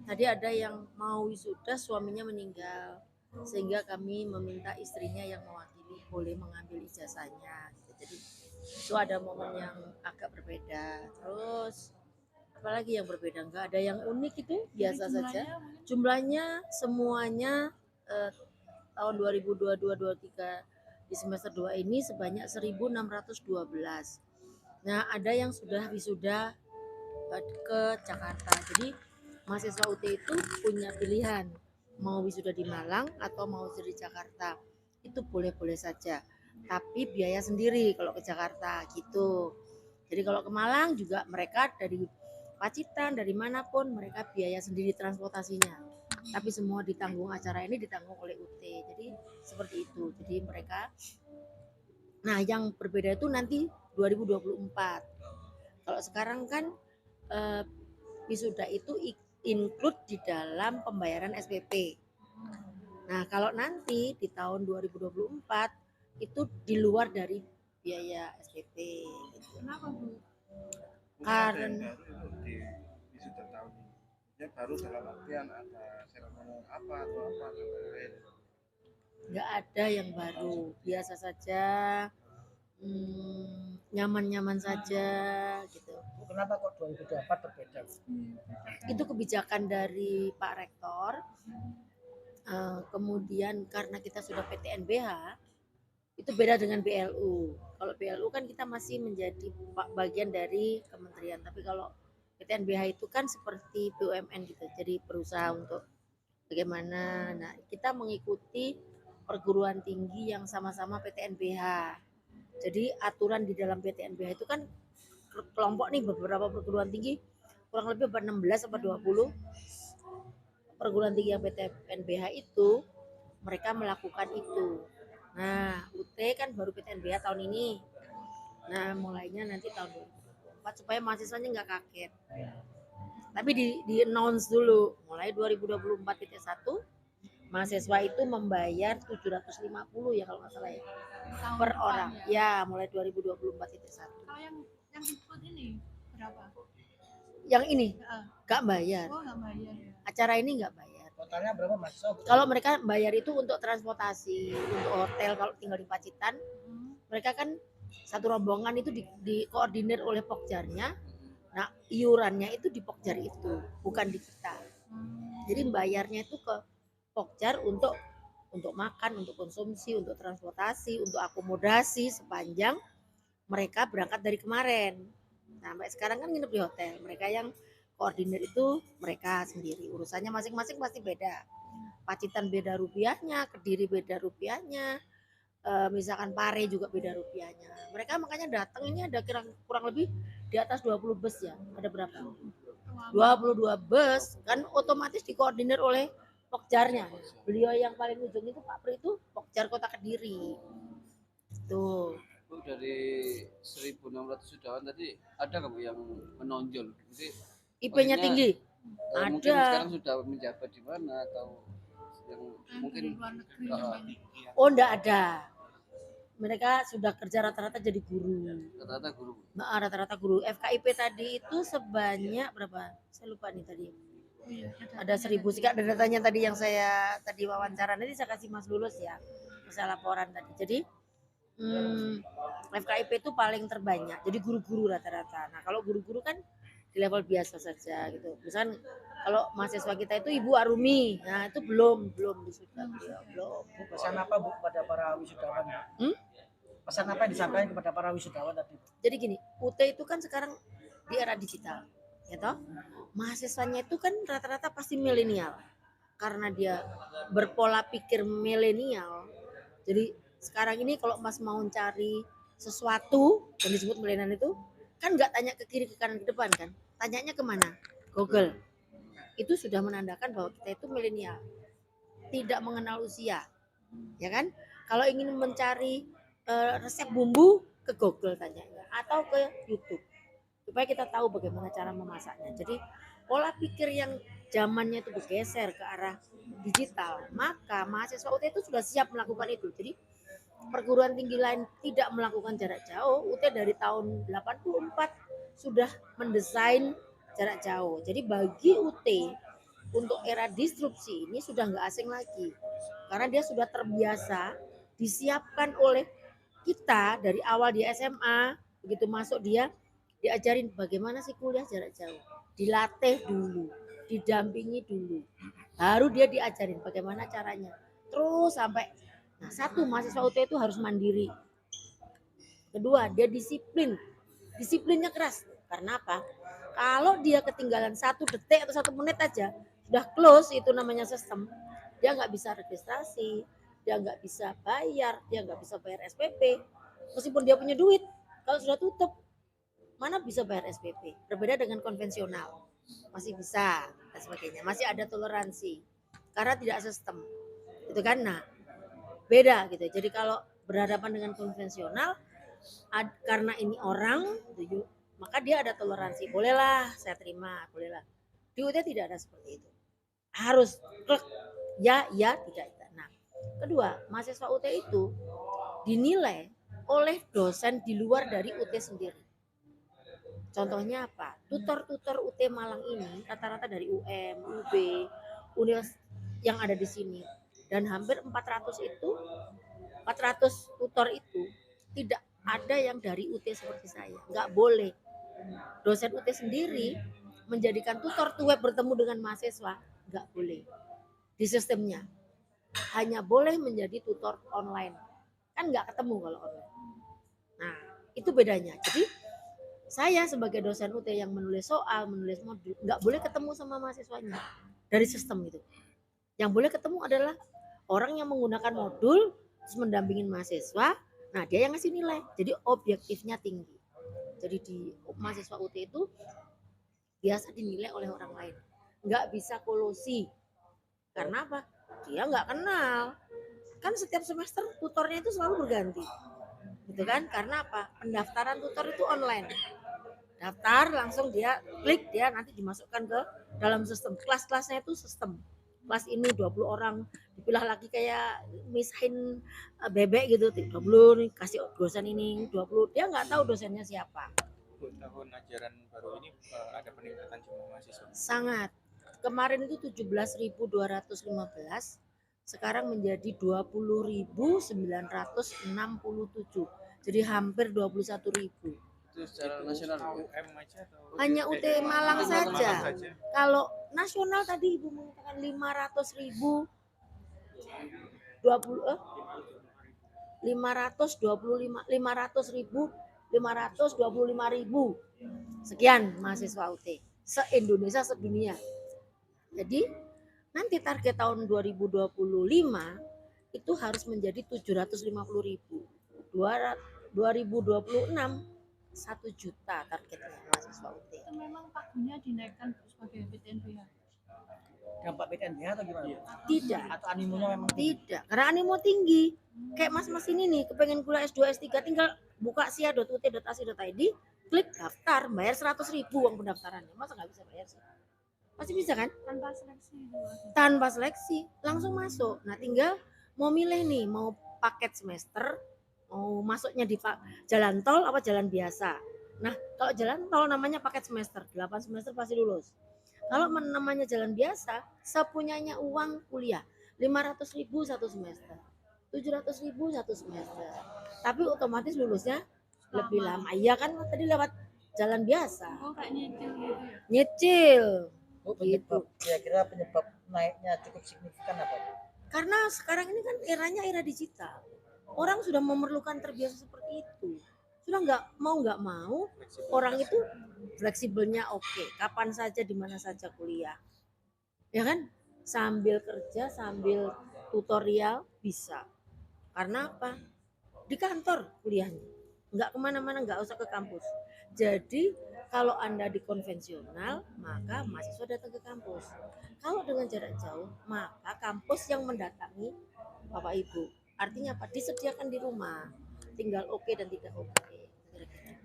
Tadi ada yang mau wisuda suaminya meninggal, sehingga kami meminta istrinya yang mewakili boleh mengambil ijazahnya gitu. Jadi itu ada momen yang agak berbeda. Terus apalagi yang berbeda, enggak ada yang unik, itu biasa saja. Jumlahnya semuanya eh, tahun 2022-23 di semester 2 ini sebanyak 1612. Nah, ada yang sudah wisuda ke Jakarta. Jadi mahasiswa UT itu punya pilihan mau wisuda di Malang atau mau wisuda di Jakarta. Itu boleh-boleh saja. Tapi biaya sendiri kalau ke Jakarta gitu. Jadi kalau ke Malang juga mereka dari Pacitan, dari manapun mereka biaya sendiri transportasinya. Tapi semua ditanggung, acara ini ditanggung oleh UT. Jadi seperti itu. Jadi mereka, nah yang berbeda itu nanti 2024. Kalau sekarang kan eh, wisuda itu include di dalam pembayaran SPP. Nah, kalau nanti di tahun 2024 itu di luar dari biaya SPP gitu. Kenapa Bu? Karena di wisuda tahun ini. Ya baru dalam artian ada seremoni apa atau apa dan lain-lain. nggak ada yang baru, biasa saja, nyaman-nyaman saja gitu. Kenapa kok 2024 berbeda? Itu kebijakan dari Pak Rektor. Kemudian karena kita sudah PTNBH, itu beda dengan BLU. Kalau BLU kan kita masih menjadi bagian dari kementerian, tapi kalau PTNBH itu kan seperti BUMN gitu, jadi berusaha untuk bagaimana. Nah, kita mengikuti perguruan tinggi yang sama-sama PTNBH. Jadi aturan di dalam PTNBH itu kan kelompok nih, beberapa perguruan tinggi, kurang lebih 16 atau 20 perguruan tinggi yang PTNBH itu mereka melakukan itu. Nah, UT kan baru PTNBH tahun ini. Nah, mulainya nanti tahun 2024 supaya mahasiswanya nggak kaget. Tapi di announce dulu, mulai 2024.1 mahasiswa itu membayar 750 ya kalau nggak salah ya per orang. Ya, mulai 2024.1. Kalau yang ikut ini berapa? Yang ini nggak bayar. Oh, nggak bayar ya. Acara ini nggak bayar. Totalnya berapa mahasiswa? Kalau mereka bayar itu untuk transportasi, untuk hotel kalau tinggal di Pacitan, mereka kan satu rombongan itu dikoordinir oleh Pokjarnya. Nah, iurannya itu di Pokjar itu, bukan di kita. Jadi bayarnya itu ke Pokjar untuk makan, untuk konsumsi, untuk transportasi, untuk akomodasi sepanjang mereka berangkat dari kemarin. Nah, sampai sekarang kan nginep di hotel. Mereka yang koordinir itu mereka sendiri. Urusannya masing-masing pasti beda. Pacitan beda rupiahnya, Kediri beda rupiahnya, misalkan Pare juga beda rupiahnya. Mereka makanya datang ini ada kurang lebih di atas 20 bus ya. Ada berapa? 22 bus kan otomatis dikoordinir oleh Pokjarnya. Beliau yang paling ujung itu Pak Pri itu Pokjar Kota Kediri. Tuh. Bu, dari 1600 sudawan tadi ada nggak Bu yang menonjol? Jadi IP-nya tinggi? mungkin Ada. sekarang sudah menjabat di mana atau yang mungkin luar negeri. Oh, enggak ada. Mereka sudah kerja rata-rata jadi guru. rata-rata guru. Nah, rata-rata guru. FKIP tadi itu sebanyak berapa? Saya lupa nih tadi. Ada 1000 sih Kak, ada datanya tadi yang saya tadi wawancara. Nanti saya kasih Mas Lulus ya, saya laporan tadi. Jadi FKIP itu paling terbanyak. Jadi guru-guru rata-rata. Nah, kalau guru-guru kan di level biasa saja gitu. Misalkan kalau mahasiswa kita itu Ibu Arumi, nah itu belum wisuda beliau, belum. Pesan apa Bu kepada para wisudawan? Pesan apa yang disampaikan kepada para wisudawan tadi? Jadi gini, UT itu kan sekarang di era digital, ya toh? Mahasiswanya itu kan rata-rata pasti milenial. Karena dia berpola pikir milenial. Jadi sekarang ini kalau Mas mau cari sesuatu yang disebut milenial itu kan nggak tanya ke kiri, ke kanan, ke depan kan? Tanyanya kemana? Google. Itu sudah menandakan bahwa kita itu milenial, tidak mengenal usia, ya kan? Kalau ingin mencari resep bumbu ke Google tanyanya atau ke YouTube supaya kita tahu bagaimana cara memasaknya. Jadi pola pikir yang zamannya itu bergeser ke arah digital, maka mahasiswa UT itu sudah siap melakukan itu. Jadi perguruan tinggi lain tidak melakukan jarak jauh, UT dari tahun 84 sudah mendesain jarak jauh. Jadi bagi UT untuk era disrupsi ini sudah nggak asing lagi. Karena dia sudah terbiasa disiapkan oleh kita dari awal di SMA, begitu masuk dia diajarin bagaimana sih kuliah jarak jauh. Dilatih dulu, didampingi dulu. Baru dia diajarin bagaimana caranya. Terus sampai nah satu mahasiswa UT itu harus mandiri. Kedua, dia disiplin. Disiplinnya keras. Karena apa? Kalau dia ketinggalan 1 detik atau 1 menit aja, sudah close itu namanya sistem. Dia nggak bisa registrasi, dia nggak bisa bayar, dia nggak bisa bayar SPP. Meskipun dia punya duit, kalau sudah tutup, mana bisa bayar SPP? Berbeda dengan konvensional. Masih bisa dan sebagainya. Masih ada toleransi. Karena tidak sistem. Itu kan, nah beda gitu. Jadi kalau berhadapan dengan konvensional, karena ini orang, maka dia ada toleransi. Bolehlah saya terima, bolehlah. Di UT tidak ada seperti itu. Harus klik, ya, tidak. Nah, kedua, mahasiswa UT itu dinilai oleh dosen di luar dari UT sendiri. Contohnya apa? Tutor-tutor UT Malang ini rata-rata dari UM, UB, universitas yang ada di sini. Dan hampir 400 tutor itu tidak ada yang dari UT seperti saya. Nggak boleh. Dosen UT sendiri menjadikan tutor web bertemu dengan mahasiswa. Nggak boleh. Di sistemnya. Hanya boleh menjadi tutor online. Kan nggak ketemu kalau online. Nah, itu bedanya. Jadi, saya sebagai dosen UT yang menulis soal, menulis modul, nggak boleh ketemu sama mahasiswanya. Dari sistem itu. Yang boleh ketemu adalah orang yang menggunakan modul, terus mendampingin mahasiswa, nah dia yang ngasih nilai. Jadi objektifnya tinggi. Jadi di mahasiswa UT itu biasa dinilai oleh orang lain. Nggak bisa kolusi. Karena apa? Dia nggak kenal. Kan setiap semester tutornya itu selalu berganti. Gitu kan? Karena apa? Pendaftaran tutor itu online. Daftar langsung dia klik, dia nanti dimasukkan ke dalam sistem. Kelas-kelasnya itu sistem. Kelas ini 20 orang, dipilah lagi kayak misahin bebek gitu, 20 nih kasih dosen ini 20, dia nggak tahu dosennya siapa. Tahun ajaran baru ini ada peningkatan jumlah mahasiswa? Sangat. Kemarin itu 17.215, sekarang menjadi 20.967. Jadi hampir 21.000. Itu secara nasional. UM aja atau Hanya UT Malang Malang saja. saja? Kalau nasional tadi Ibu mengatakan 500.000, 525.000 sekian mahasiswa UT se-Indonesia, sedunia. Jadi nanti target tahun 2025 itu harus menjadi 750.000. 2026 1 juta targetnya mahasiswa UT. Itu memang pagunya dinaikkan sebagai PTNBH. Dampak PTNBH atau gimana? Tidak. Atau animonya memang Tidak, karena animo tinggi. Kayak mas-mas ini nih, kepengen kuliah S2, S3, tinggal buka sia.ut.ac.id, klik daftar, bayar 100.000 uang pendaftarannya. Masa nggak bisa bayar sih? Pasti bisa kan? Tanpa seleksi itu. Tanpa seleksi, langsung masuk. Nah tinggal mau milih nih, mau paket semester, mau masuknya di jalan tol apa jalan biasa. Nah kalau jalan tol namanya paket semester, 8 semester pasti lulus. Kalau namanya jalan biasa, sepunyanya uang kuliah 500.000 1 semester, 700.000 1 semester. Tapi otomatis lulusnya lebih lama. Iya kan tadi lewat jalan biasa. Oh kayak nyicil gitu ya? Nyicil. penyebab, kira-kira penyebab naiknya cukup signifikan apa? Karena sekarang ini kan eranya era digital. Orang sudah memerlukan terbiasa seperti itu. Sudah nggak mau orang itu fleksibelnya oke. Kapan saja di mana saja kuliah. Ya kan? Sambil kerja, sambil tutorial bisa. Karena apa? Di kantor kuliahnya. Nggak kemana-mana, nggak usah ke kampus. Jadi kalau Anda di konvensional, maka mahasiswa datang ke kampus. Kalau dengan jarak jauh, maka kampus yang mendatangi Bapak Ibu. Artinya apa? Disediakan di rumah. Tinggal oke dan tidak oke. Kira-kira.